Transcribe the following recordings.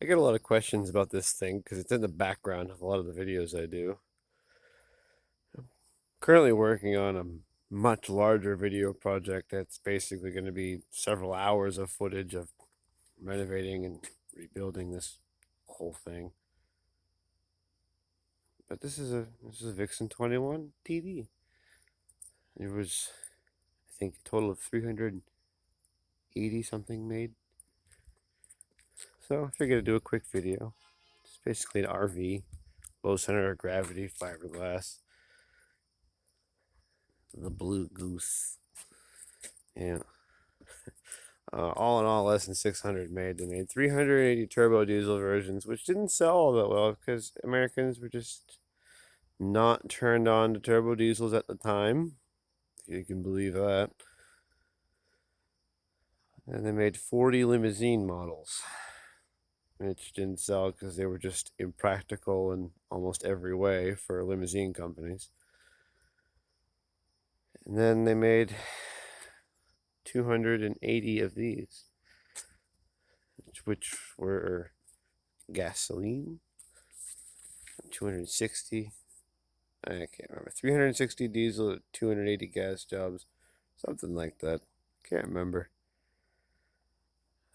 I get a lot of questions about this thing because it's in the background of a lot of the videos I do. Currently working on a much larger video project that's basically going to be several hours of footage of renovating and rebuilding this whole thing. But this is a Vixen 21 TV. It was, I think, a total of 380 something made. So I figured I'd do a quick video. It's basically an RV, low center of gravity, fiberglass, the Blue Goose. Yeah. All in all, less than 600 made. They made 380 turbo diesel versions, which didn't sell all that well because Americans were just not turned on to turbo diesels at the time, if you can believe that. And they made 40 limousine models, which didn't sell because they were just impractical in almost every way for limousine companies. And then they made 280 of these, which were gasoline. 260. I can't remember. 360 diesel, 280 gas jobs, something like that. Can't remember.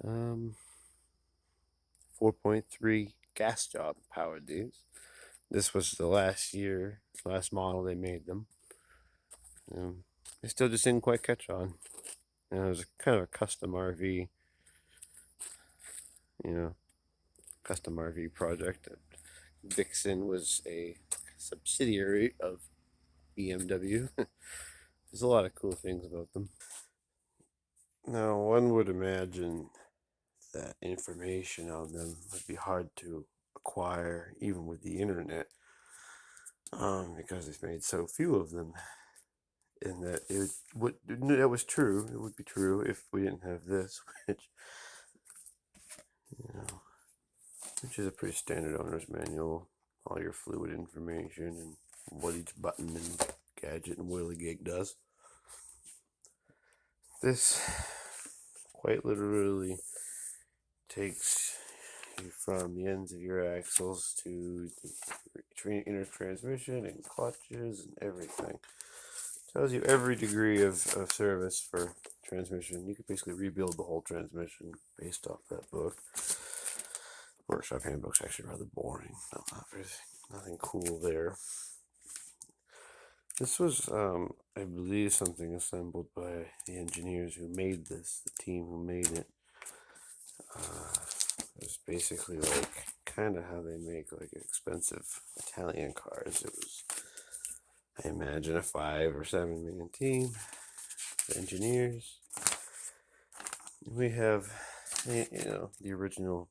4.3 gas job powered these. This was the last model they made them. They still just didn't quite catch on. And it was kind of a custom RV, you know, custom RV project. Vixen was a subsidiary of BMW. There's a lot of cool things about them. Now, one would imagine that information on them would be hard to acquire, even with the internet, because they've made so few of them. And that that was true. It would be true if we didn't have this, you know, which is a pretty standard owner's manual. All your fluid information and what each button and gadget and whirligig does. This quite literally takes you from the ends of your axles to the inner transmission and clutches and everything. Tells you every degree of service for transmission. You could basically rebuild the whole transmission based off that book. Workshop handbook's actually rather boring. Nothing cool there. This was, I believe, something assembled by the engineers who made this, the team who made it. It was basically like kind of how they make like expensive Italian cars. It was, I imagine, a 5 or 7 man team of engineers. We have, the original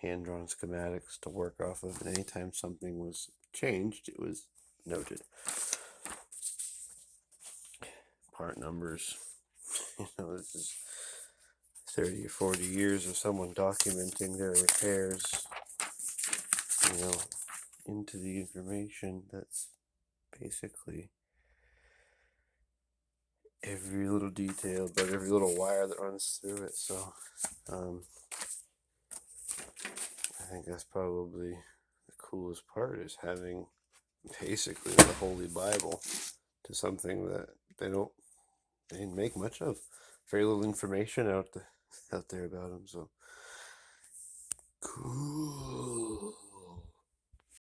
hand-drawn schematics to work off of, and anytime something was changed, it was noted. Part numbers. This is 30 or 40 years of someone documenting their repairs, into the information. That's basically every little detail, but every little wire that runs through it. So, I think that's probably the coolest part, is having basically the Holy Bible to something that they didn't make much of. Very little information out there about them. So